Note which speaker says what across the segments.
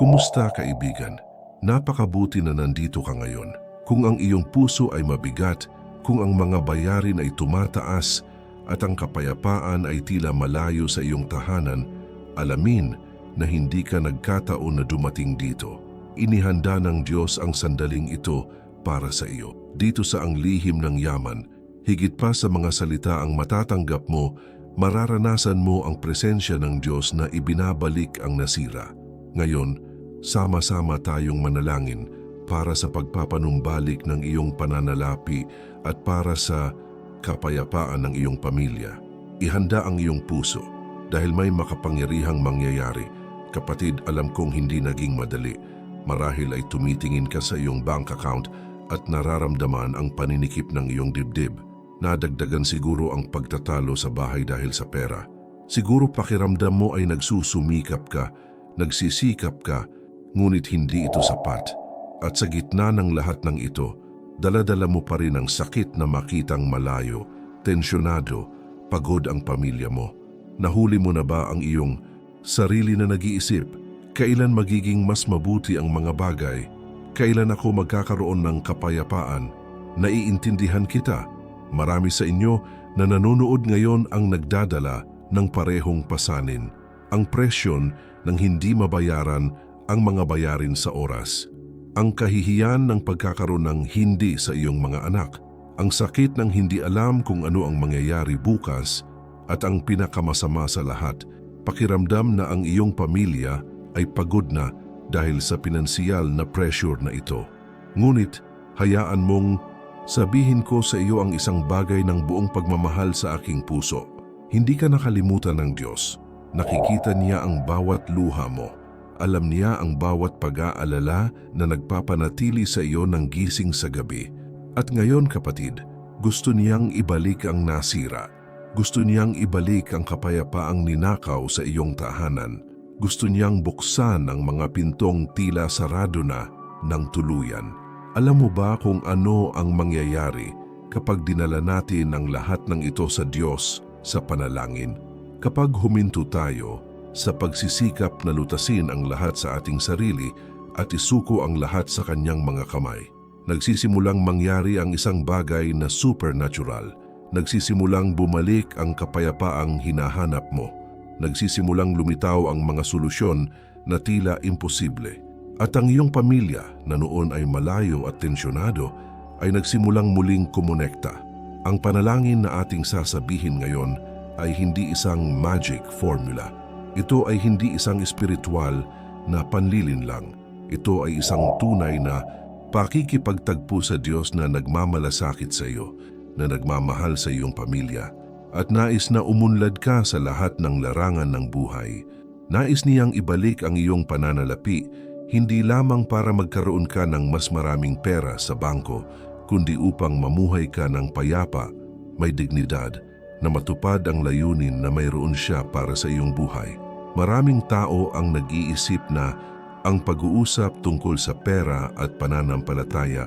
Speaker 1: Kumusta kaibigan? Napakabuti na nandito ka ngayon. Kung ang iyong puso ay mabigat, kung ang mga bayarin ay tumataas at ang kapayapaan ay tila malayo sa iyong tahanan, alamin na hindi ka nagkataon na dumating dito. Inihanda ng Diyos ang sandaling ito para sa iyo. Dito sa ang lihim ng yaman, higit pa sa mga salita ang matatanggap mo, mararanasan mo ang presensya ng Diyos na ibinabalik ang nasira. Ngayon, sama-sama tayong manalangin para sa pagpapanumbalik ng iyong pananalapi at para sa kapayapaan ng iyong pamilya. Ihanda ang iyong puso dahil may makapangyarihang mangyayari. Kapatid, alam kong hindi naging madali. Marahil ay tumitingin ka sa iyong bank account at nararamdaman ang paninikip ng iyong dibdib. Nadagdagan siguro ang pagtatalo sa bahay dahil sa pera. Siguro pakiramdam mo ay nagsusumikap ka, nagsisikap ka, ngunit hindi ito sapat. At sa gitna ng lahat ng ito, dala-dala mo pa rin ang sakit na makitang malayo, tensyonado, pagod ang pamilya mo. Nahuli mo na ba ang iyong sarili na nag-iisip? Kailan magiging mas mabuti ang mga bagay? Kailan ako magkakaroon ng kapayapaan? Naiintindihan kita. Marami sa inyo na nanonood ngayon ang nagdadala ng parehong pasanin. Ang presyon ng hindi mabayaran ang mga bayarin sa oras. Ang kahihiyan ng pagkakaroon ng hindi sa iyong mga anak. Ang sakit ng hindi alam kung ano ang mangyayari bukas. At ang pinakamasama sa lahat, pakiramdam na ang iyong pamilya ay pagod na dahil sa pinansiyal na pressure na ito. Ngunit, hayaan mong sabihin ko sa iyo ang isang bagay ng buong pagmamahal sa aking puso. Hindi ka nakalimutan ng Diyos. Nakikita niya ang bawat luha mo. Alam niya ang bawat pag-aalala na nagpapanatili sa iyo ng gising sa gabi. At ngayon kapatid, gusto niyang ibalik ang nasira. Gusto niyang ibalik ang kapayapaang ninakaw sa iyong tahanan. Gusto niyang buksan ang mga pintong tila sarado na ng tuluyan. Alam mo ba kung ano ang mangyayari kapag dinala natin ang lahat ng ito sa Diyos sa panalangin? Kapag huminto tayo sa pagsisikap na lutasin ang lahat sa ating sarili at isuko ang lahat sa Kanyang mga kamay, nagsisimulang mangyari ang isang bagay na supernatural. Nagsisimulang bumalik ang kapayapaang hinahanap mo. Nagsisimulang lumitaw ang mga solusyon na tila imposible. At ang iyong pamilya na noon ay malayo at tensyonado ay nagsimulang muling kumonekta. Ang panalangin na ating sasabihin ngayon ay hindi isang magic formula. Ito ay hindi isang espiritual na panlilinlang. Ito ay isang tunay na pakikipagtagpo sa Diyos na nagmamalasakit sa iyo, na nagmamahal sa iyong pamilya, at nais na umunlad ka sa lahat ng larangan ng buhay. Nais niyang ibalik ang iyong pananalapi, hindi lamang para magkaroon ka ng mas maraming pera sa bangko, kundi upang mamuhay ka ng payapa, may dignidad, na matupad ang layunin na mayroon siya para sa iyong buhay. Maraming tao ang nag-iisip na ang pag-uusap tungkol sa pera at pananampalataya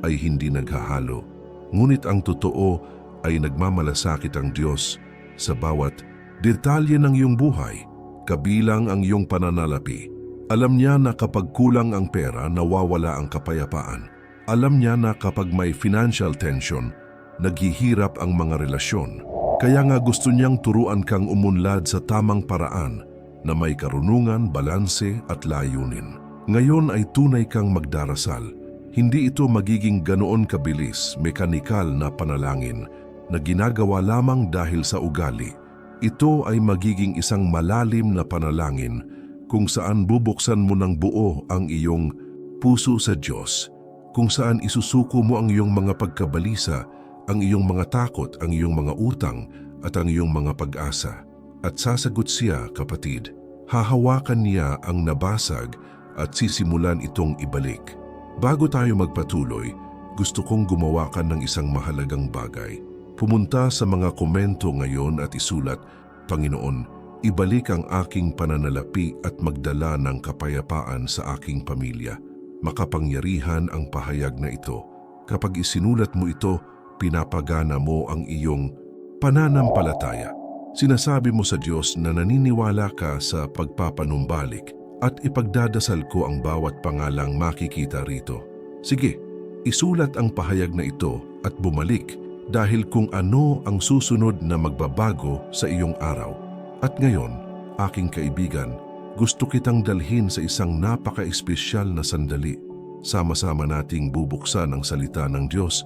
Speaker 1: ay hindi naghahalo. Ngunit ang totoo ay nagmamalasakit ang Diyos sa bawat detalye ng iyong buhay, kabilang ang iyong pananalapi. Alam niya na kapag kulang ang pera, nawawala ang kapayapaan. Alam niya na kapag may financial tension, naghihirap ang mga relasyon. Kaya nga gusto niyang turuan kang umunlad sa tamang paraan na may karunungan, balanse at layunin. Ngayon ay tunay kang magdarasal. Hindi ito magiging ganoon kabilis, mekanikal na panalangin na ginagawa lamang dahil sa ugali. Ito ay magiging isang malalim na panalangin kung saan bubuksan mo ng buo ang iyong puso sa Diyos, kung saan isusuko mo ang iyong mga pagkabalisa, ang iyong mga takot, ang iyong mga utang at ang iyong mga pag-asa. At sasagot siya, kapatid. Hahawakan niya ang nabasag at sisimulan itong ibalik. Bago tayo magpatuloy, gusto kong gumawa ka ng isang mahalagang bagay. Pumunta sa mga komento ngayon at isulat, Panginoon, ibalik ang aking pananalapi at magdala ng kapayapaan sa aking pamilya. Makapangyarihan ang pahayag na ito. Kapag isinulat mo ito, pinapagana mo ang iyong pananampalataya. Sinasabi mo sa Diyos na naniniwala ka sa pagpapanumbalik at ipagdadasal ko ang bawat pangalang makikita rito. Sige, isulat ang pahayag na ito at bumalik dahil kung ano ang susunod na magbabago sa iyong araw. At ngayon, aking kaibigan, gusto kitang dalhin sa isang napaka-espesyal na sandali. Sama-sama nating bubuksan ang salita ng Diyos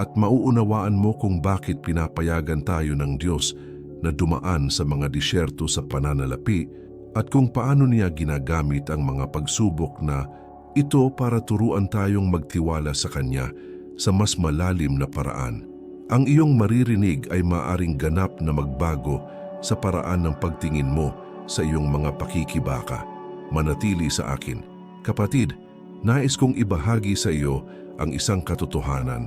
Speaker 1: at mauunawaan mo kung bakit pinapayagan tayo ng Diyos na dumaan sa mga disyerto sa pananalapi at kung paano niya ginagamit ang mga pagsubok na ito para turuan tayong magtiwala sa Kanya sa mas malalim na paraan. Ang iyong maririnig ay maaring ganap na magbago sa paraan ng pagtingin mo sa iyong mga pakikibaka. Manatili sa akin. Kapatid, nais kong ibahagi sa iyo ang isang katotohanan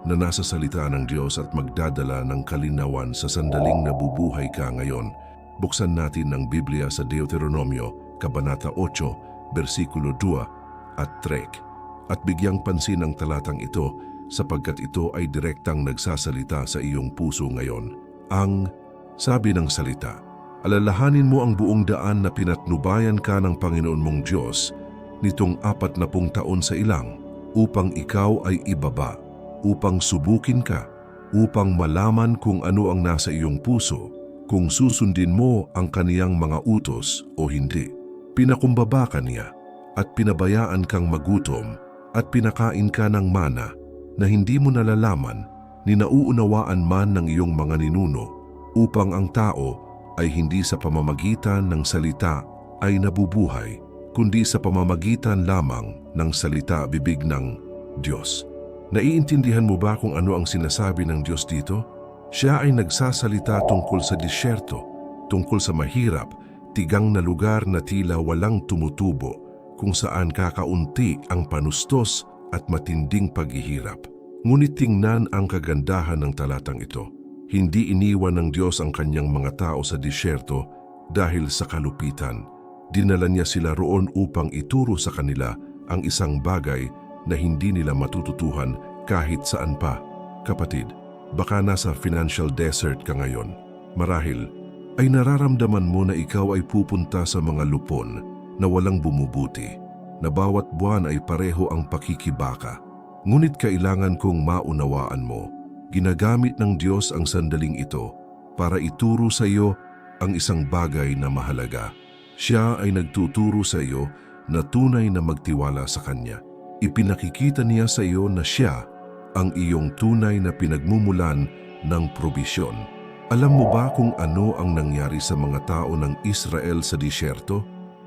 Speaker 1: na nasa salita ng Diyos at magdadala ng kalinawan sa sandaling nabubuhay ka ngayon. Buksan natin ang Biblia sa Deuteronomio, Kabanata 8, versikulo 2 at 3. At bigyang pansin ang talatang ito sapagkat ito ay direktang nagsasalita sa iyong puso ngayon. Ang sabi ng salita, alalahanin mo ang buong daan na pinatnubayan ka ng Panginoon mong Diyos nitong 40 taon sa ilang upang ikaw ay ibaba, upang subukin ka, upang malaman kung ano ang nasa iyong puso, kung susundin mo ang kaniyang mga utos o hindi. Pinakumbaba ka niya at pinabayaan kang magutom at pinakain ka ng mana na hindi mo nalalaman ni nauunawaan man ng iyong mga ninuno upang ang tao ay hindi sa pamamagitan ng salita ay nabubuhay kundi sa pamamagitan lamang ng salita bibig ng Diyos. Naiintindihan mo ba kung ano ang sinasabi ng Diyos dito? Siya ay nagsasalita tungkol sa disyerto, tungkol sa mahirap, tigang na lugar na tila walang tumutubo, kung saan kakaunti ang panustos at matinding paghihirap. Ngunit tingnan ang kagandahan ng talatang ito. Hindi iniwan ng Diyos ang kanyang mga tao sa disyerto dahil sa kalupitan. Dinala niya sila roon upang ituro sa kanila ang isang bagay na hindi nila matututuhan kahit saan pa. Kapatid, baka nasa financial desert ka ngayon. Marahil ay nararamdaman mo na ikaw ay pupunta sa mga lupon na walang bumubuti, na bawat buwan ay pareho ang pakikibaka. Ngunit kailangan kong maunawaan mo, ginagamit ng Diyos ang sandaling ito para ituro sa iyo ang isang bagay na mahalaga. Siya ay nagtuturo sa iyo na tunay na magtiwala sa Kanya. Ipinakikita niya sa iyo na siya ang iyong tunay na pinagmumulan ng probisyon. Alam mo ba kung ano ang nangyari sa mga tao ng Israel sa disyerto?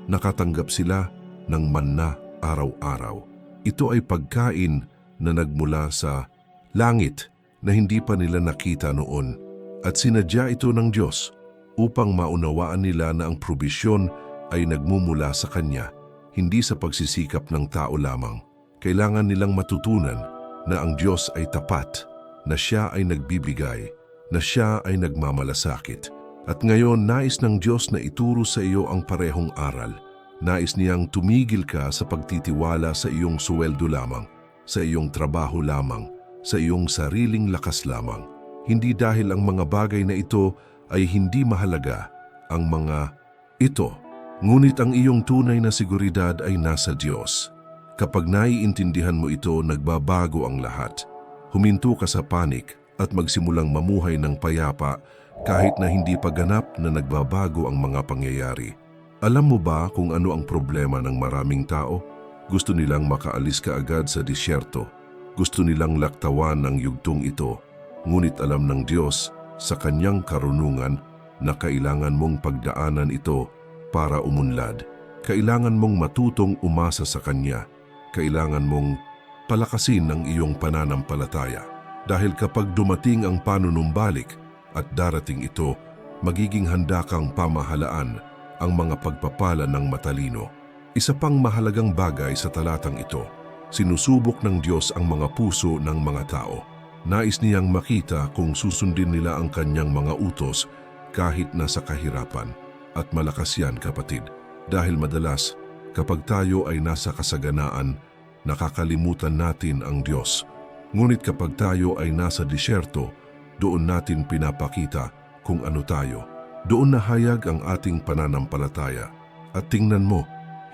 Speaker 1: Nakatanggap sila ng manna araw-araw. Ito ay pagkain na nagmula sa langit na hindi pa nila nakita noon. At sinadya ito ng Diyos upang maunawaan nila na ang probisyon ay nagmumula sa Kanya, hindi sa pagsisikap ng tao lamang. Kailangan nilang matutunan na ang Diyos ay tapat, na Siya ay nagbibigay, na Siya ay nagmamalasakit. At ngayon, nais ng Diyos na ituro sa iyo ang parehong aral. Nais niyang tumigil ka sa pagtitiwala sa iyong suweldo lamang, sa iyong trabaho lamang, sa iyong sariling lakas lamang. Hindi dahil ang mga bagay na ito ay hindi mahalaga, ang mga ito. Ngunit ang iyong tunay na seguridad ay nasa Diyos. Kapag naiintindihan mo ito, nagbabago ang lahat. Huminto ka sa panik at magsimulang mamuhay ng payapa kahit na hindi pa ganap na nagbabago ang mga pangyayari. Alam mo ba kung ano ang problema ng maraming tao? Gusto nilang makaalis kaagad sa disyerto. Gusto nilang laktawan ang yugtong ito. Ngunit alam ng Diyos sa Kanyang karunungan na kailangan mong pagdaanan ito para umunlad. Kailangan mong matutong umasa sa Kanya. Kailangan mong palakasin ang iyong pananampalataya. Dahil kapag dumating ang panunumbalik at darating ito, magiging handa kang pamahalaan ang mga pagpapala ng matalino. Isa pang mahalagang bagay sa talatang ito, sinusubok ng Diyos ang mga puso ng mga tao. Nais niyang makita kung susundin nila ang Kanyang mga utos kahit nasa kahirapan. At malakas yan, kapatid, dahil madalas kapag tayo ay nasa kasaganaan, nakakalimutan natin ang Diyos. Ngunit kapag tayo ay nasa disyerto, doon natin pinapakita kung ano tayo. Doon nahayag ang ating pananampalataya. At tingnan mo,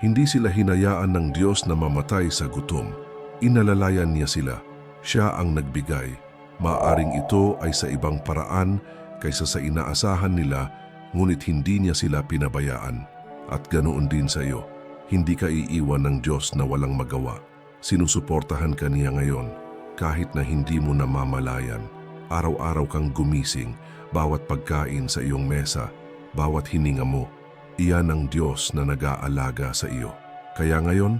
Speaker 1: Hindi sila hinayaan ng Diyos na mamatay sa gutom. Inalalayan niya sila. Siya ang nagbigay. Maaring ito ay sa ibang paraan kaysa sa inaasahan nila, ngunit hindi niya sila pinabayaan. At ganoon din sa iyo. Hindi ka iiwan ng Diyos na walang magawa. Sinusuportahan ka niya ngayon, kahit na hindi mo namamalayan. Araw-araw kang gumising, bawat pagkain sa iyong mesa, bawat hininga mo. Iyan ang Diyos na nag-aalaga sa iyo. Kaya ngayon,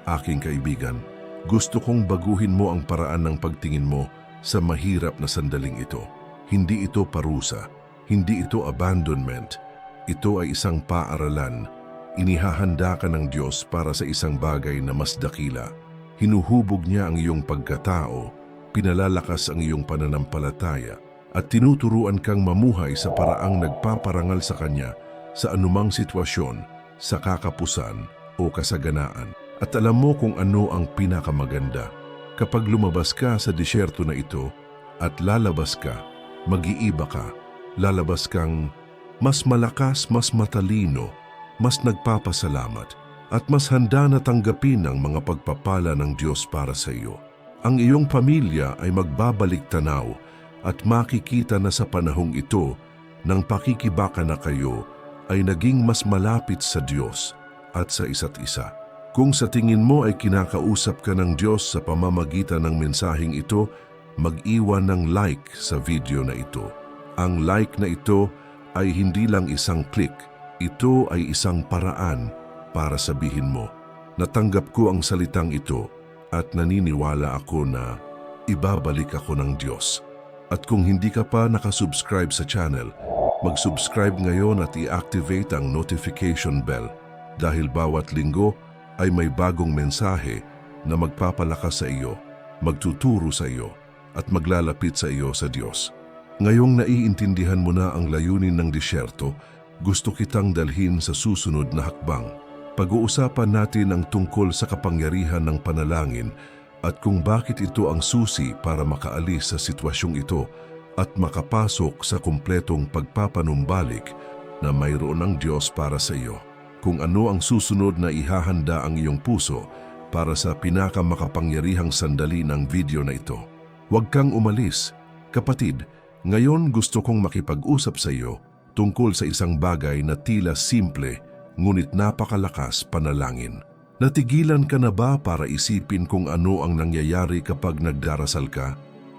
Speaker 1: aking kaibigan, gusto kong baguhin mo ang paraan ng pagtingin mo sa mahirap na sandaling ito. Hindi ito parusa, hindi ito abandonment. Ito ay isang paaralan. Inihahanda ka ng Diyos para sa isang bagay na mas dakila. Hinuhubog niya ang iyong pagkatao, pinalalakas ang iyong pananampalataya, at tinuturuan kang mamuhay sa paraang nagpaparangal sa Kanya sa anumang sitwasyon, sa kakapusan o kasaganaan. At alam mo kung ano ang pinakamaganda. Kapag lumabas ka sa disyerto na ito at lalabas ka, mag-iiba ka. Lalabas kang mas malakas, mas matalino, mas nagpapasalamat, at mas handa na tanggapin ang mga pagpapala ng Diyos para sa iyo. Ang iyong pamilya ay magbabalik tanaw at makikita na sa panahong ito, nang pakikibaka na kayo, ay naging mas malapit sa Diyos at sa isa't isa. Kung sa tingin mo ay kinakausap ka ng Diyos sa pamamagitan ng mensaheng ito, mag-iwan ng like sa video na ito. Ang like na ito ay hindi lang isang click, ito ay isang paraan para sabihin mo, natanggap ko ang salitang ito at naniniwala ako na ibabalik ako ng Diyos. At kung hindi ka pa nakasubscribe sa channel, mag-subscribe ngayon at i-activate ang notification bell dahil bawat linggo ay may bagong mensahe na magpapalakas sa iyo, magtuturo sa iyo at maglalapit sa iyo sa Diyos. Ngayong naiintindihan mo na ang layunin ng disyerto, gusto kitang dalhin sa susunod na hakbang. Pag-uusapan natin ang tungkol sa kapangyarihan ng panalangin at kung bakit ito ang susi para makaalis sa sitwasyong ito at makapasok sa kumpletong pagpapanumbalik na mayroon ng Diyos para sa iyo. Kung ano ang susunod na ihahanda ang iyong puso para sa pinakamakapangyarihang sandali ng video na ito. Huwag kang umalis. Kapatid, ngayon gusto kong makipag-usap sa iyo tungkol sa isang bagay na tila simple ngunit napakalakas panalangin. Natigilan ka na ba para isipin kung ano ang nangyayari kapag nagdarasal ka?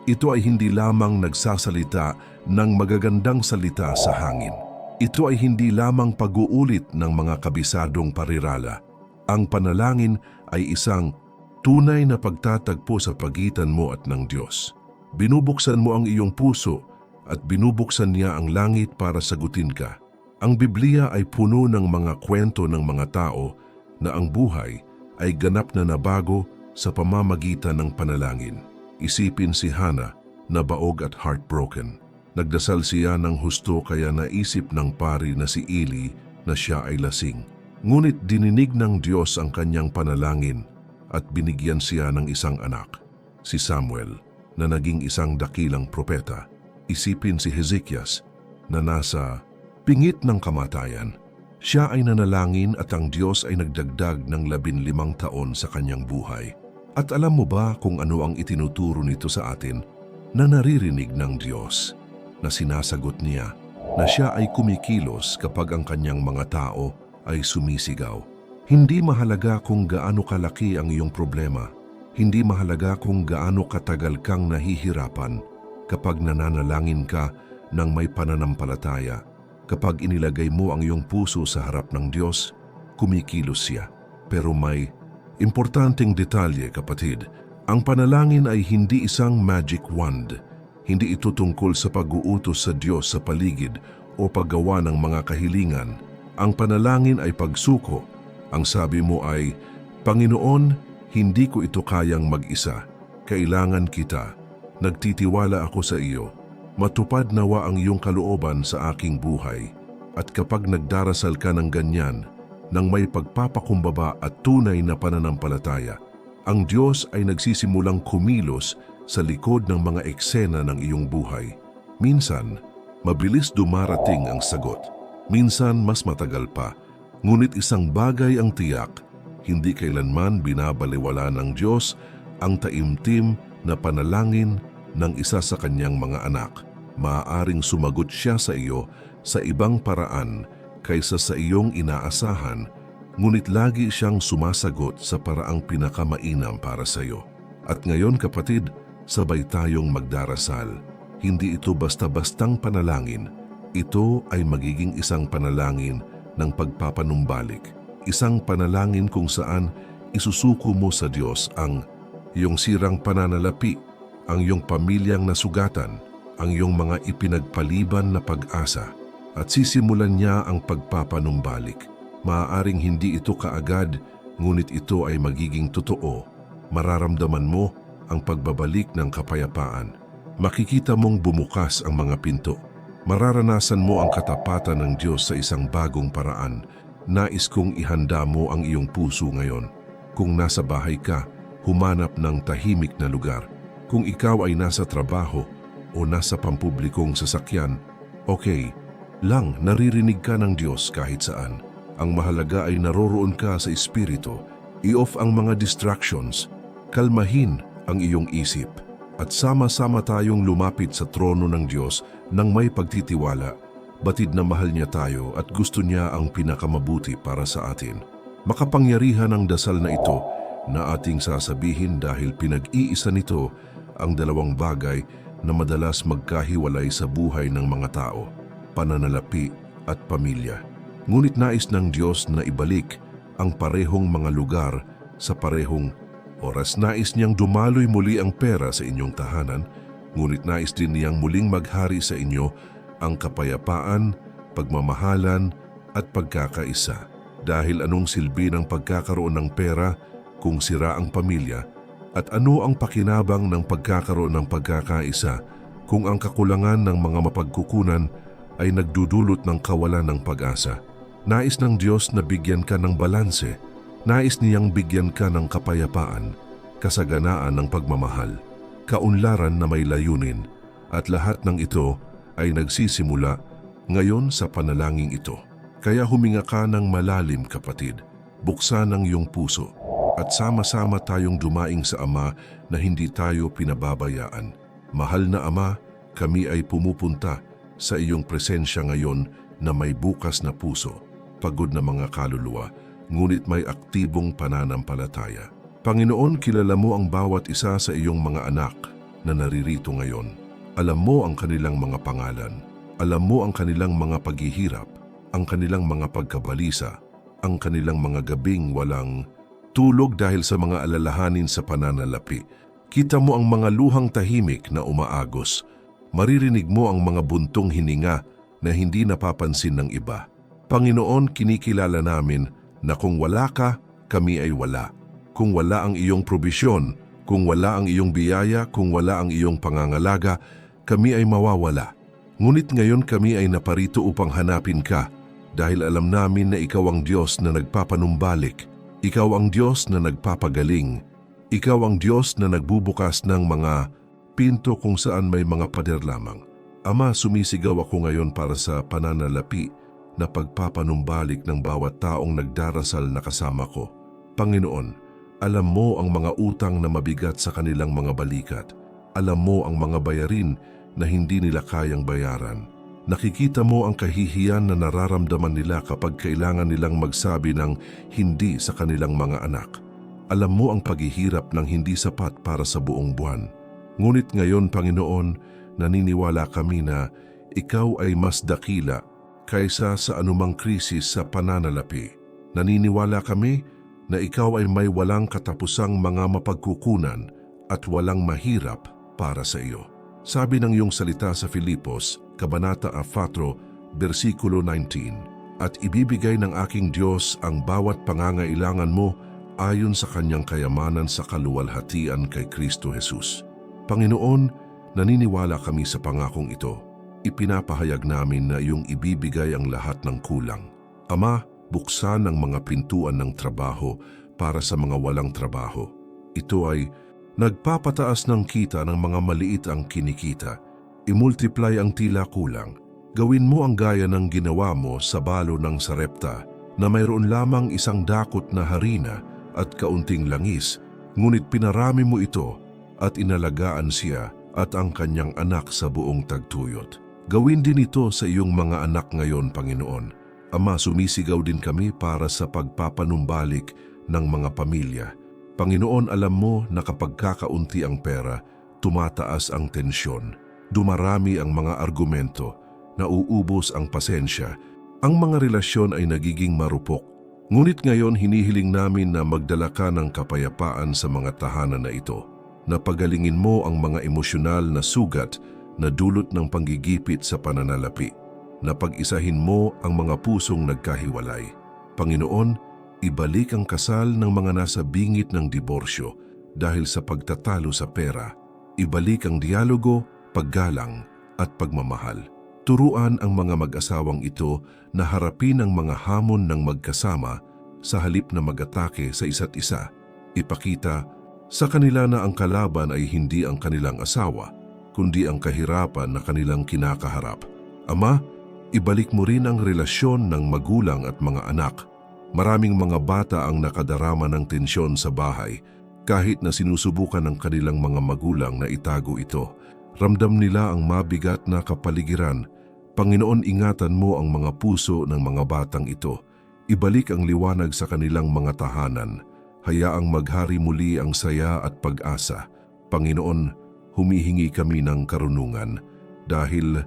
Speaker 1: Ito ay hindi lamang nagsasalita ng magagandang salita sa hangin. Ito ay hindi lamang pag-uulit ng mga kabisadong parirala. Ang panalangin ay isang tunay na pagtatagpo sa pagitan mo at ng Diyos. Binubuksan mo ang iyong puso at binubuksan niya ang langit para sagutin ka. Ang Biblia ay puno ng mga kwento ng mga tao na ang buhay ay ganap na nabago sa pamamagitan ng panalangin. Isipin si Hannah na baog at heartbroken. Nagdasal siya ng husto kaya naisip ng pari na si Eli na siya ay lasing. Ngunit dininig ng Diyos ang kanyang panalangin at binigyan siya ng isang anak, si Samuel, na naging isang dakilang propeta. Isipin si Hezekias na nasa pingit ng kamatayan. Siya ay nanalangin at ang Diyos ay nagdagdag ng 15 taon sa kanyang buhay. At alam mo ba kung ano ang itinuturo nito sa atin? Na naririnig ng Diyos, na sinasagot niya, na siya ay kumikilos kapag ang kanyang mga tao ay sumisigaw. Hindi mahalaga kung gaano kalaki ang iyong problema. Hindi mahalaga kung gaano katagal kang nahihirapan. Kapag nananalangin ka ng may pananampalataya, kapag inilagay mo ang iyong puso sa harap ng Diyos, kumikilos siya. Pero may importanteng detalye, kapatid. Ang panalangin ay hindi isang magic wand. Hindi ito tungkol sa pag-uutos sa Diyos sa paligid o paggawa ng mga kahilingan. Ang panalangin ay pagsuko. Ang sabi mo ay, Panginoon, hindi ko ito kayang mag-isa. Kailangan kita. Nagtitiwala ako sa iyo. Matupad nawa ang iyong kalooban sa aking buhay. At kapag nagdarasal ka ng ganyan, nang may pagpapakumbaba at tunay na pananampalataya, ang Diyos ay nagsisimulang kumilos sa likod ng mga eksena ng iyong buhay. Minsan, mabilis dumarating ang sagot. Minsan, mas matagal pa. Ngunit isang bagay ang tiyak, Hindi kailanman binabaliwala ng Diyos ang taimtim na panalangin ng isa sa kanyang mga anak. Maaaring sumagot siya sa iyo sa ibang paraan kaysa sa iyong inaasahan, ngunit lagi siyang sumasagot sa paraang pinakamainam para sa iyo. At ngayon kapatid, sabay tayong magdarasal. Hindi ito basta-bastang panalangin. Ito ay magiging isang panalangin ng pagpapanumbalik. Isang panalangin kung saan isusuko mo sa Diyos ang iyong sirang pananalapi, ang iyong pamilyang nasugatan, ang iyong mga ipinagpaliban na pag-asa, at sisimulan niya ang pagpapanumbalik. Maaaring hindi ito kaagad, ngunit ito ay magiging totoo. Mararamdaman mo ang pagbabalik ng kapayapaan. Makikita mong bumukas ang mga pinto. Mararanasan mo ang katapatan ng Diyos sa isang bagong paraan. Nais kong ihanda mo ang iyong puso ngayon. Kung nasa bahay ka, humanap ng tahimik na lugar. Kung ikaw ay nasa trabaho o nasa pampublikong sasakyan, okay, lang naririnig ka ng Diyos kahit saan. Ang mahalaga ay naroroon ka sa espiritu. I-off ang mga distractions. Kalmahin ang iyong isip. At sama-sama tayong lumapit sa trono ng Diyos nang may pagtitiwala. Batid na mahal niya tayo at gusto niya ang pinakamabuti para sa atin. Makapangyarihan ang dasal na ito na ating sasabihin dahil pinag-iisa nito ang dalawang bagay na madalas magkahiwalay sa buhay ng mga tao, pananalapi at pamilya. Ngunit nais ng Diyos na ibalik ang parehong mga lugar sa parehong oras. Nais niyang dumaloy muli ang pera sa inyong tahanan, ngunit nais din niyang muling maghari sa inyo ang kapayapaan, pagmamahalan at pagkakaisa. Dahil anong silbi ng pagkakaroon ng pera kung sira ang pamilya? At ano ang pakinabang ng pagkakaroon ng pagkakaisa kung ang kakulangan ng mga mapagkukunan ay nagdudulot ng kawalan ng pag-asa? Nais ng Diyos na bigyan ka ng balanse. Nais niyang bigyan ka ng kapayapaan, kasaganaan ng pagmamahal, kaunlaran na may layunin, at lahat ng ito ay nagsisimula ngayon sa panalangin ito. Kaya huminga ka ng malalim kapatid, buksan ang iyong puso, at sama-sama tayong dumaing sa Ama na hindi tayo pinababayaan. Mahal na Ama, kami ay pumupunta sa iyong presensya ngayon na may bukas na puso, pagod na mga kaluluwa, ngunit may aktibong pananampalataya. Panginoon, kilala mo ang bawat isa sa iyong mga anak na naririto ngayon. Alam mo ang kanilang mga pangalan. Alam mo ang kanilang mga paghihirap, ang kanilang mga pagkabalisa, ang kanilang mga gabing walang tulog dahil sa mga alalahanin sa pananalapi. Kita mo ang mga luhang tahimik na umaagos. Maririnig mo ang mga buntong hininga na hindi napapansin ng iba. Panginoon, kinikilala namin na kung wala ka, kami ay wala. Kung wala ang iyong probisyon, kung wala ang iyong biyaya, kung wala ang iyong pangangalaga, kami ay mawawala. Ngunit ngayon kami ay naparito upang hanapin ka dahil alam namin na ikaw ang Diyos na nagpapanumbalik. Ikaw ang Diyos na nagpapagaling. Ikaw ang Diyos na nagbubukas ng mga pinto kung saan may mga pader lamang. Ama, sumisigaw ako ngayon para sa pananalapi na pagpapanumbalik ng bawat taong nagdarasal na kasama ko. Panginoon, alam mo ang mga utang na mabigat sa kanilang mga balikat. Alam mo ang mga bayarin na hindi nila kayang bayaran. Nakikita mo ang kahihiyan na nararamdaman nila kapag kailangan nilang magsabi ng hindi sa kanilang mga anak. Alam mo ang paghihirap ng hindi sapat para sa buong buwan. Ngunit ngayon, Panginoon, naniniwala kami na ikaw ay mas dakila kaysa sa anumang krisis sa pananalapi. Naniniwala kami na ikaw ay may walang katapusang mga mapagkukunan at walang mahirap para sa iyo. Sabi ng iyong salita sa Filipos, Kabanata 4, versikulo 19, at ibibigay ng aking Diyos ang bawat pangangailangan mo ayon sa kanyang kayamanan sa kaluwalhatian kay Kristo Jesus. Panginoon, naniniwala kami sa pangakong ito. Ipinapahayag namin na iyong ibibigay ang lahat ng kulang. Ama, buksan ang mga pintuan ng trabaho para sa mga walang trabaho. Ito ay nagpapataas ng kita ng mga maliit ang kinikita. I-multiply ang tila kulang. Gawin mo ang gaya ng ginawa mo sa balo ng Sarepta na mayroon lamang isang dakot na harina at kaunting langis, ngunit pinarami mo ito at inalagaan siya at ang kanyang anak sa buong tagtuyot. Gawin din ito sa iyong mga anak ngayon, Panginoon. Ama, sumisigaw din kami para sa pagpapanumbalik ng mga pamilya. Panginoon, alam mo na kapag kakaunti ang pera, tumataas ang tensyon, dumarami ang mga argumento, nauubos ang pasensya, ang mga relasyon ay nagiging marupok. Ngunit ngayon hinihiling namin na magdala ka ng kapayapaan sa mga tahanan na ito, na pagalingin mo ang mga emosyonal na sugat na dulot ng panggigipit sa pananalapi, na pag-isahin mo ang mga pusong nagkahiwalay. Panginoon, ibalik ang kasal ng mga nasa bingit ng diborsyo dahil sa pagtatalo sa pera. Ibalik ang dialogo, paggalang at pagmamahal. Turuan ang mga mag-asawang ito na harapin ang mga hamon ng magkasama sa halip na mag-atake sa isa't isa. Ipakita sa kanila na ang kalaban ay hindi ang kanilang asawa, kundi ang kahirapan na kanilang kinakaharap. Ama, ibalik mo rin ang relasyon ng magulang at mga anak. Maraming mga bata ang nakadarama ng tensyon sa bahay kahit na sinusubukan ng kanilang mga magulang na itago ito. Ramdam nila ang mabigat na kapaligiran. Panginoon, ingatan mo ang mga puso ng mga batang ito. Ibalik ang liwanag sa kanilang mga tahanan. Hayaang maghari muli ang saya at pag-asa. Panginoon, humihingi kami ng karunungan dahil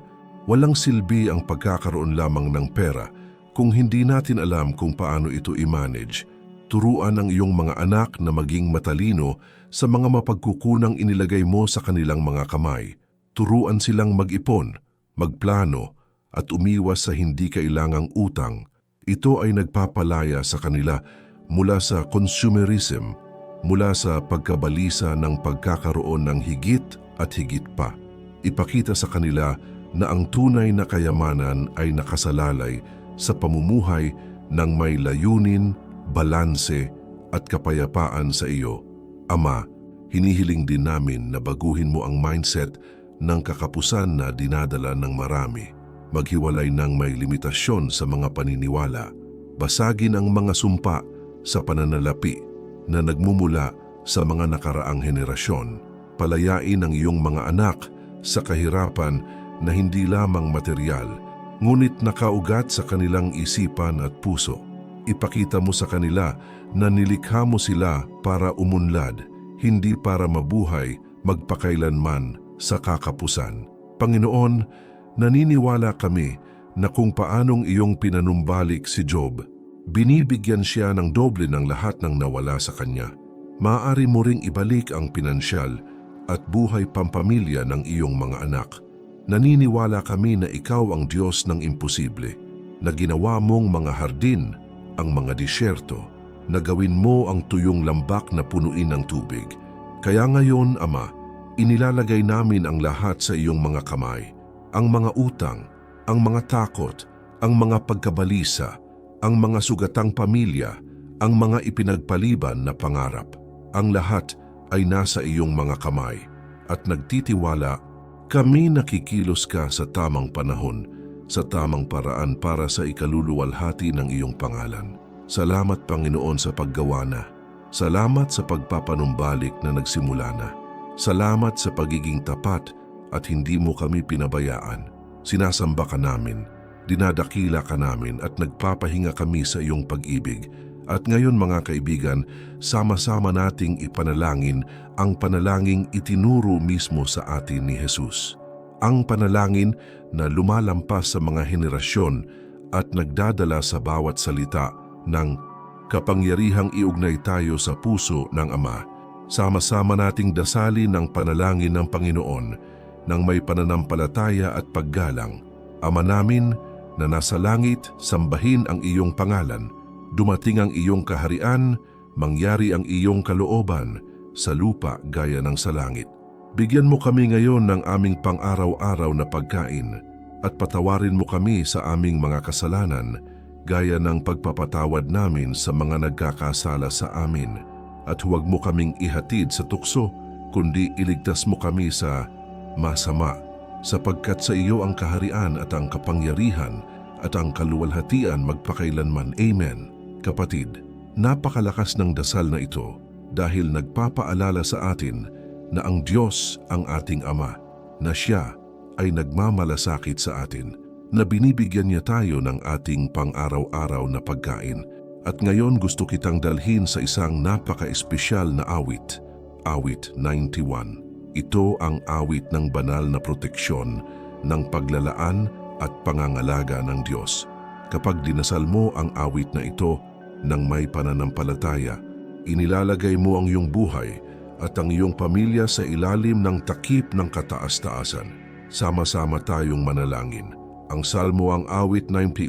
Speaker 1: walang silbi ang pagkakaroon lamang ng pera kung hindi natin alam kung paano ito i-manage. Turuan ang iyong mga anak na maging matalino sa mga mapagkukunang inilagay mo sa kanilang mga kamay. Turuan silang mag-ipon, magplano, at umiwas sa hindi kailangang utang. Ito ay nagpapalaya sa kanila mula sa consumerism, mula sa pagkabalisa ng pagkakaroon ng higit at higit pa. Ipakita sa kanila na ang tunay na kayamanan ay nakasalalay sa pamumuhay ng may layunin, balanse at kapayapaan sa iyo. Ama, hinihiling din namin na baguhin mo ang mindset ng kakapusan na dinadala ng marami. Maghiwalay ng may limitasyon sa mga paniniwala. Basagin ang mga sumpa sa pananalapi na nagmumula sa mga nakaraang henerasyon. Palayain ang iyong mga anak sa kahirapan na hindi lamang material, ngunit nakaugat sa kanilang isipan at puso. Ipakita mo sa kanila na nilikha mo sila para umunlad, hindi para mabuhay magpakailanman sa kakapusan. Panginoon, naniniwala kami na kung paanong iyong pinanumbalik si Job, binibigyan siya ng doble ng lahat ng nawala sa kanya. Maaari mo ring ibalik ang pinansyal at buhay pampamilya ng iyong mga anak. Naniniwala kami na ikaw ang Diyos ng imposible, na ginawa mong mga hardin, ang mga disyerto, na gawin mo ang tuyong lambak na punuin ng tubig. Kaya ngayon, Ama, inilalagay namin ang lahat sa iyong mga kamay, ang mga utang, ang mga takot, ang mga pagkabalisa, ang mga sugatang pamilya, ang mga ipinagpaliban na pangarap. Ang lahat ay nasa iyong mga kamay at nagtitiwala, kami nakikilos ka sa tamang panahon, sa tamang paraan para sa ikaluluwalhati ng iyong pangalan. Salamat, Panginoon, sa paggawa na. Salamat sa pagpapanumbalik na nagsimula na. Salamat sa pagiging tapat at hindi mo kami pinabayaan. Sinasamba ka namin, dinadakila ka namin at nagpapahinga kami sa iyong pag-ibig. At ngayon, mga kaibigan, sama-sama nating ipanalangin ang panalangin itinuro mismo sa atin ni Jesus. Ang panalangin na lumalampas sa mga henerasyon at nagdadala sa bawat salita ng kapangyarihang iugnay tayo sa puso ng Ama. Sama-sama nating dasalin ang panalangin ng Panginoon ng may pananampalataya at paggalang. Ama namin na nasa langit, sambahin ang iyong pangalan. Dumating ang iyong kaharian, mangyari ang iyong kalooban sa lupa gaya ng sa langit. Bigyan mo kami ngayon ng aming pang-araw-araw na pagkain at patawarin mo kami sa aming mga kasalanan gaya ng pagpapatawad namin sa mga nagkakasala sa amin. At huwag mo kaming ihatid sa tukso, kundi iligtas mo kami sa masama, sapagkat sa iyo ang kaharian at ang kapangyarihan at ang kaluwalhatian magpakailanman. Amen. Kapatid, Napakalakas ng dasal na ito dahil nagpapaalala sa atin na ang Diyos ang ating Ama, na Siya ay nagmamalasakit sa atin, na binibigyan niya tayo ng ating pang-araw-araw na pagkain. At ngayon gusto kitang dalhin sa isang napaka-espesyal na awit, Awit 91. Ito ang awit ng banal na proteksyon, ng paglalaan at pangangalaga ng Diyos. Kapag dinasal mo ang awit na ito ng may pananampalataya, inilalagay mo ang iyong buhay at ang iyong pamilya sa ilalim ng takip ng kataas-taasan. Sama-sama tayong manalangin. Ang salmo ang awit 91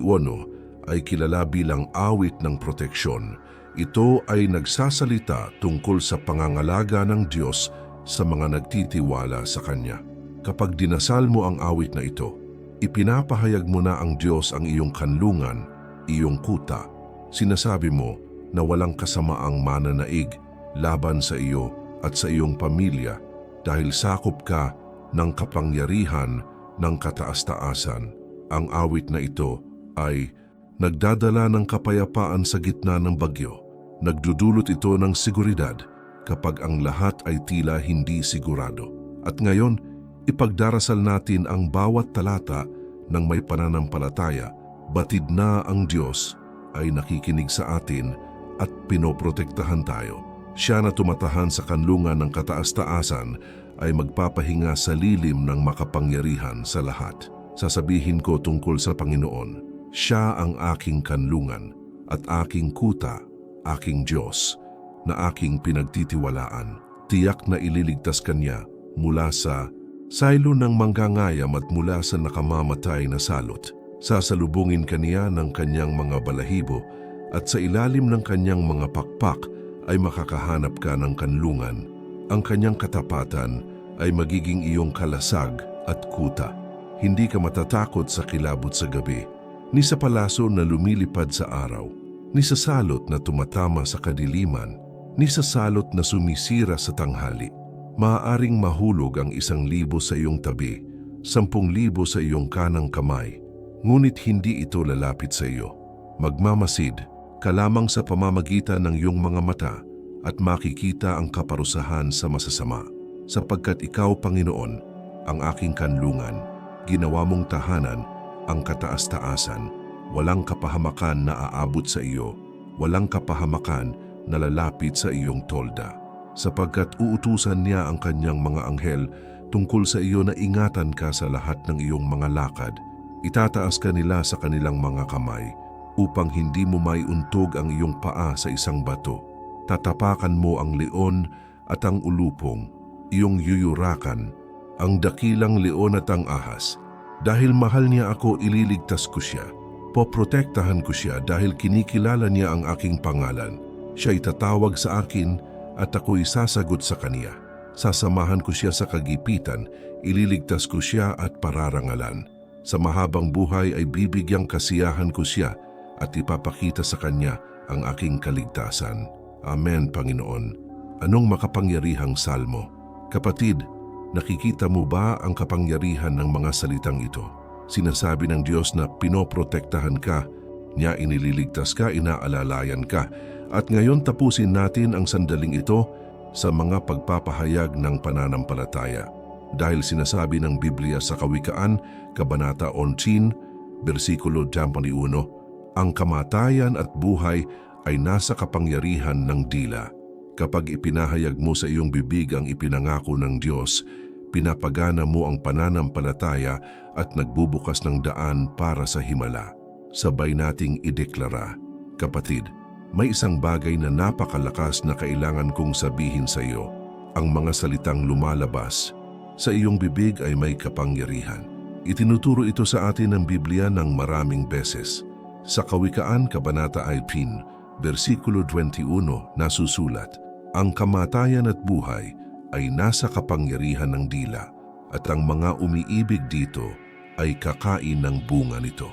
Speaker 1: ay kilala bilang awit ng proteksyon. Ito ay nagsasalita tungkol sa pangangalaga ng Diyos sa mga nagtitiwala sa Kanya. Kapag dinasal mo ang awit na ito, ipinapahayag mo na ang Diyos ang iyong kanlungan, iyong kuta. Sinasabi mo na walang kasamaang mananaig laban sa iyo at sa iyong pamilya dahil sakop ka ng kapangyarihan ng kataas-taasan. Ang awit na ito ay nagdadala ng kapayapaan sa gitna ng bagyo. Nagdudulot ito ng seguridad kapag ang lahat ay tila hindi sigurado. At ngayon, ipagdarasal natin ang bawat talata ng may pananampalataya. Batid na ang Diyos ay nakikinig sa atin at pinoprotektahan tayo. Siya na tumatahan sa kanlungan ng kataas-taasan ay magpapahinga sa lilim ng makapangyarihan sa lahat. Sasabihin ko tungkol sa Panginoon, Siya ang aking kanlungan at aking kuta, aking Diyos, na aking pinagtitiwalaan. Tiyak na ililigtas Kanya mula sa saylo ng manggangayam at mula sa nakamamatay na salot. Sasalubungin Kaniya ng Kanyang mga balahibo at sa ilalim ng Kanyang mga pakpak ay makakahanap ka ng kanlungan. Ang Kanyang katapatan ay magiging iyong kalasag at kuta. Hindi ka matatakot sa kilabot sa gabi, ni sa palaso na lumilipad sa araw, ni sa salot na tumatama sa kadiliman, ni sa salot na sumisira sa tanghali. Maaaring mahulog ang 1,000 sa iyong tabi, 10,000 sa iyong kanang kamay, ngunit hindi ito lalapit sa iyo. Magmamasid ka lamang sa pamamagitan ng iyong mga mata at makikita ang kaparusahan sa masasama. Sapagkat ikaw, Panginoon, ang aking kanlungan, ginawa mong tahanan ang kataas-taasan. Walang kapahamakan na aabot sa iyo, walang kapahamakan na lalapit sa iyong tolda. Sapagkat uutusan niya ang kanyang mga anghel tungkol sa iyo na ingatan ka sa lahat ng iyong mga lakad. Itataas ka nila sa kanilang mga kamay upang hindi mo maiuntog ang iyong paa sa isang bato. Tatapakan mo ang leon at ang ulupong, iyong yuyurakan, ang dakilang leon at ang ahas. Dahil mahal niya ako, ililigtas ko siya. Poprotektahan ko siya dahil kinikilala niya ang aking pangalan. Siya itatawag sa akin at ako'y sasagot sa kaniya. Sasamahan ko siya sa kagipitan, ililigtas ko siya at pararangalan. Sa mahabang buhay ay bibigyang kasiyahan ko siya at ipapakita sa kanya ang aking kaligtasan. Amen, Panginoon. Anong makapangyarihang salmo? Kapatid, nakikita mo ba ang kapangyarihan ng mga salitang ito? Sinasabi ng Diyos na pinoprotektahan ka, niya inililigtas ka, inaalalayan ka. At ngayon tapusin natin ang sandaling ito sa mga pagpapahayag ng pananampalataya. Dahil sinasabi ng Biblia sa Kawikaan, Kabanata 11, versikulo 21, ang kamatayan at buhay ay nasa kapangyarihan ng dila. Kapag ipinahayag mo sa iyong bibig ang ipinangako ng Diyos, pinapagana mo ang pananampalataya at nagbubukas ng daan para sa himala. Sabay nating ideklara, kapatid, may isang bagay na napakalakas na kailangan kong sabihin sa iyo. Ang mga salitang lumalabas sa iyong bibig ay may kapangyarihan. Itinuturo ito sa atin ng Biblia ng maraming beses. Sa Kawikaan, Kabanata 18, versikulo 21, nasusulat, ang kamatayan at buhay ay nasa kapangyarihan ng dila, at ang mga umiibig dito ay kakain ng bunga nito.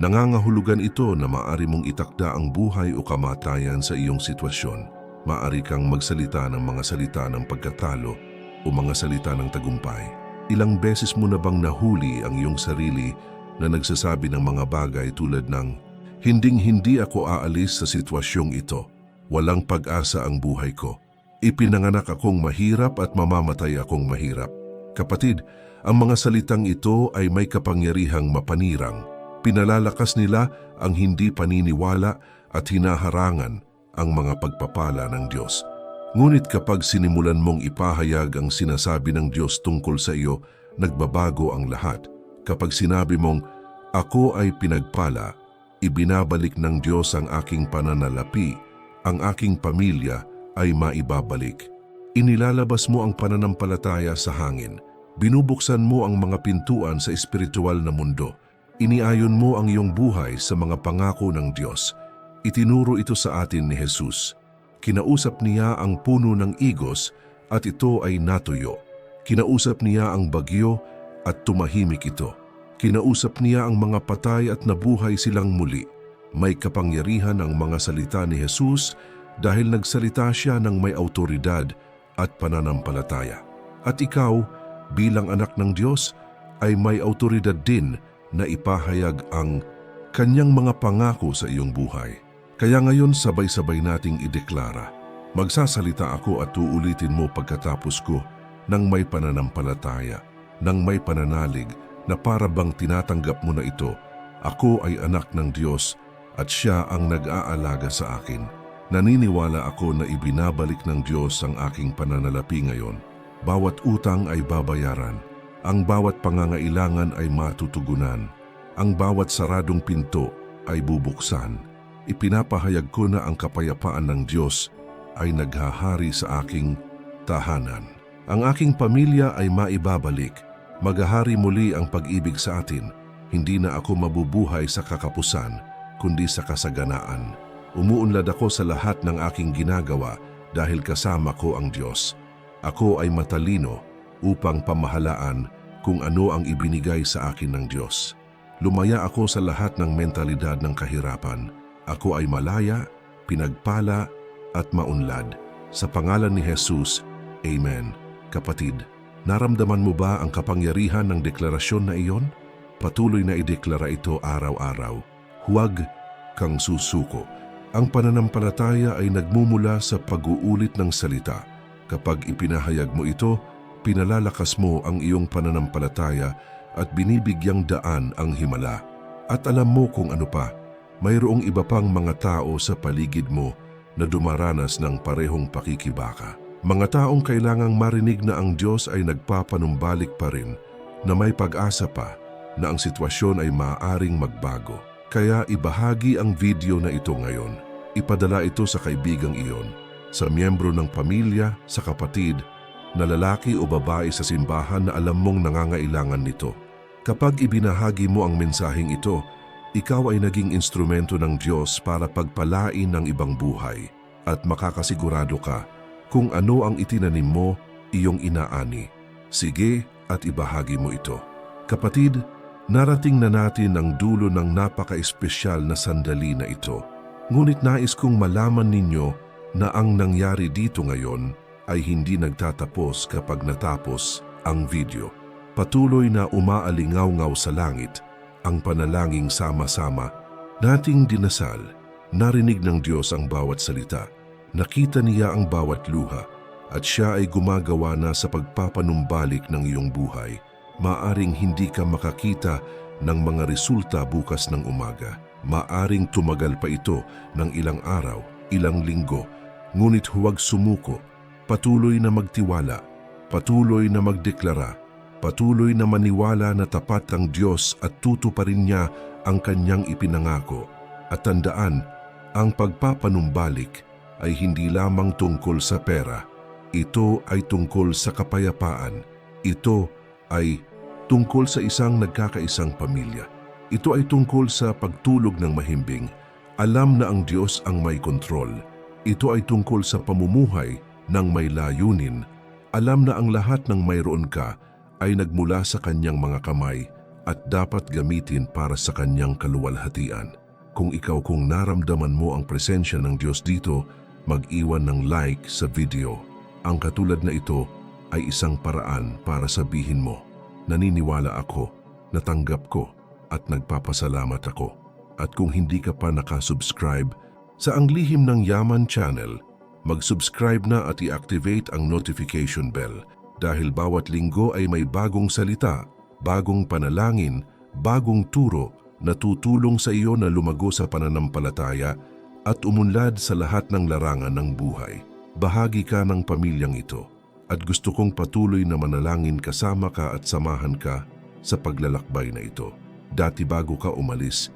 Speaker 1: Nangangahulugan ito na maaari mong itakda ang buhay o kamatayan sa iyong sitwasyon. Maaari kang magsalita ng mga salita ng pagkatalo o mga salita ng tagumpay. Ilang beses mo na bang nahuli ang iyong sarili na nagsasabi ng mga bagay tulad ng, "Hinding-hindi ako aalis sa sitwasyong ito," Walang pag-asa ang buhay ko. Ipinanganak akong mahirap at mamamatay akong mahirap. Kapatid, ang mga salitang ito ay may kapangyarihang mapanirang. Pinalalakas nila ang hindi paniniwala at hinaharangan ang mga pagpapala ng Diyos. Ngunit kapag sinimulan mong ipahayag ang sinasabi ng Diyos tungkol sa iyo, nagbabago ang lahat. Kapag sinabi mong, "Ako ay pinagpala," ibinabalik ng Diyos ang aking pananalapi, ang aking pamilya ay maibabalik. Inilalabas mo ang pananampalataya sa hangin. Binubuksan mo ang mga pintuan sa espiritual na mundo. Iniayon mo ang iyong buhay sa mga pangako ng Diyos. Itinuro ito sa atin ni Jesus. Kinausap niya ang puno ng igos at ito ay natuyo. Kinausap niya ang bagyo at tumahimik ito. Kinausap niya ang mga patay at nabuhay silang muli. May kapangyarihan ang mga salita ni Jesus dahil nagsalita siya ng may autoridad at pananampalataya. At ikaw, bilang anak ng Diyos, ay may autoridad din na ipahayag ang kanyang mga pangako sa iyong buhay. Kaya ngayon sabay-sabay nating ideklara. Magsasalita ako at uulitin mo pagkatapos ko ng may pananampalataya, ng may pananalig na para bang tinatanggap mo na ito. Ako ay anak ng Diyos at siya ang nag-aalaga sa akin. Naniniwala ako na ibinabalik ng Diyos ang aking pananalapi ngayon. Bawat utang ay babayaran. Ang bawat pangangailangan ay matutugunan. Ang bawat saradong pinto ay bubuksan. Ipinapahayag ko na ang kapayapaan ng Diyos ay naghahari sa aking tahanan. Ang aking pamilya ay maibabalik. Maghahari muli ang pag-ibig sa atin. Hindi na ako mabubuhay sa kakapusan, kundi sa kasaganaan. Umuunlad ako sa lahat ng aking ginagawa dahil kasama ko ang Diyos. Ako ay matalino upang pamahalaan kung ano ang ibinigay sa akin ng Diyos. Lumaya ako sa lahat ng mentalidad ng kahirapan. Ako ay malaya, pinagpala at maunlad. Sa pangalan ni Jesus, Amen. Kapatid, naramdaman mo ba ang kapangyarihan ng deklarasyon na iyon? Patuloy na ideklara ito araw-araw. Huwag kang susuko. Ang pananampalataya ay nagmumula sa pag-uulit ng salita. Kapag ipinahayag mo ito, pinalalakas mo ang iyong pananampalataya at binibigyang daan ang himala. At alam mo kung ano pa, mayroong iba pang mga tao sa paligid mo na dumaranas ng parehong pakikibaka. Mga taong kailangang marinig na ang Diyos ay nagpapanumbalik pa rin, na may pag-asa pa, na ang sitwasyon ay maaaring magbago. Kaya ibahagi ang video na ito ngayon. Ipadala ito sa kaibigang iyon, sa miyembro ng pamilya, sa kapatid, na lalaki o babae sa simbahan na alam mong nangangailangan nito. Kapag ibinahagi mo ang mensaheng ito, ikaw ay naging instrumento ng Diyos para pagpalain ng ibang buhay at makakasigurado ka kung ano ang itinanim mo, iyong inaani. Sige at ibahagi mo ito. Kapatid, narating na natin ang dulo ng napaka-espesyal na sandali na ito. Ngunit nais kong malaman ninyo na ang nangyari dito ngayon ay hindi nagtatapos kapag natapos ang video. Patuloy na umaalingaw-ngaw sa langit ang panalangin sama-sama nating dinasal. Narinig ng Diyos ang bawat salita. Nakita niya ang bawat luha at siya ay gumagawa na sa pagpapanumbalik ng iyong buhay. Maaring hindi ka makakita ng mga resulta bukas ng umaga. Maaring tumagal pa ito ng ilang araw, ilang linggo. Ngunit huwag sumuko. Patuloy na magtiwala. Patuloy na magdeklara. Patuloy na maniwala na tapat ang Diyos at tutuparin niya ang kanyang ipinangako. At tandaan, ang pagpapanumbalik ay hindi lamang tungkol sa pera. Ito ay tungkol sa kapayapaan. Ito ay tungkol sa isang nagkakaisang pamilya. Ito ay tungkol sa pagtulog ng mahimbing. Alam na ang Diyos ang may kontrol. Ito ay tungkol sa pamumuhay ng may layunin. Alam na ang lahat ng mayroon ka ay nagmula sa kanyang mga kamay at dapat gamitin para sa kanyang kaluwalhatian. Kung naramdaman mo ang presensya ng Diyos dito, mag-iwan ng like sa video. Ang katulad na ito ay isang paraan para sabihin mo, naniniwala ako, natanggap ko, at nagpapasalamat ako. At kung hindi ka pa nakasubscribe Sa Ang Lihim ng Yaman channel, mag-subscribe na at i-activate ang notification bell dahil bawat linggo ay may bagong salita, bagong panalangin, bagong turo na tutulong sa iyo na lumago sa pananampalataya at umunlad sa lahat ng larangan ng buhay. Bahagi ka ng pamilyang ito at gusto kong patuloy na manalangin kasama ka at samahan ka sa paglalakbay na ito. Dati bago ka umalis,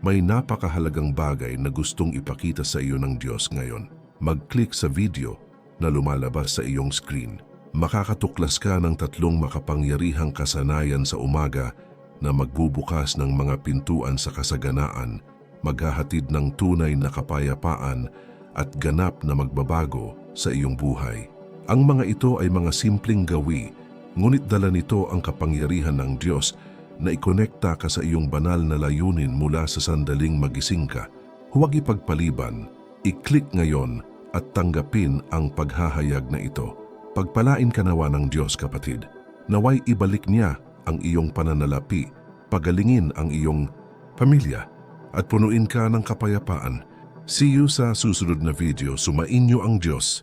Speaker 1: may napakahalagang bagay na gustong ipakita sa iyo ng Diyos ngayon. Mag-click sa video na lumalabas sa iyong screen. Makakatuklas ka ng 3 makapangyarihang kasanayan sa umaga na magbubukas ng mga pintuan sa kasaganaan, maghahatid ng tunay na kapayapaan at ganap na magbabago sa iyong buhay. Ang mga ito ay mga simpleng gawi, ngunit dala nito ang kapangyarihan ng Diyos na ikonekta ka sa iyong banal na layunin mula sa sandaling magising ka. Huwag ipagpaliban, i-click ngayon at tanggapin ang paghahayag na ito. Pagpalain ka nawa ng Diyos, kapatid. Naway ibalik niya ang iyong pananalapi, pagalingin ang iyong pamilya, at punuin ka ng kapayapaan. See you sa susunod na video. Sumainyo ang Diyos.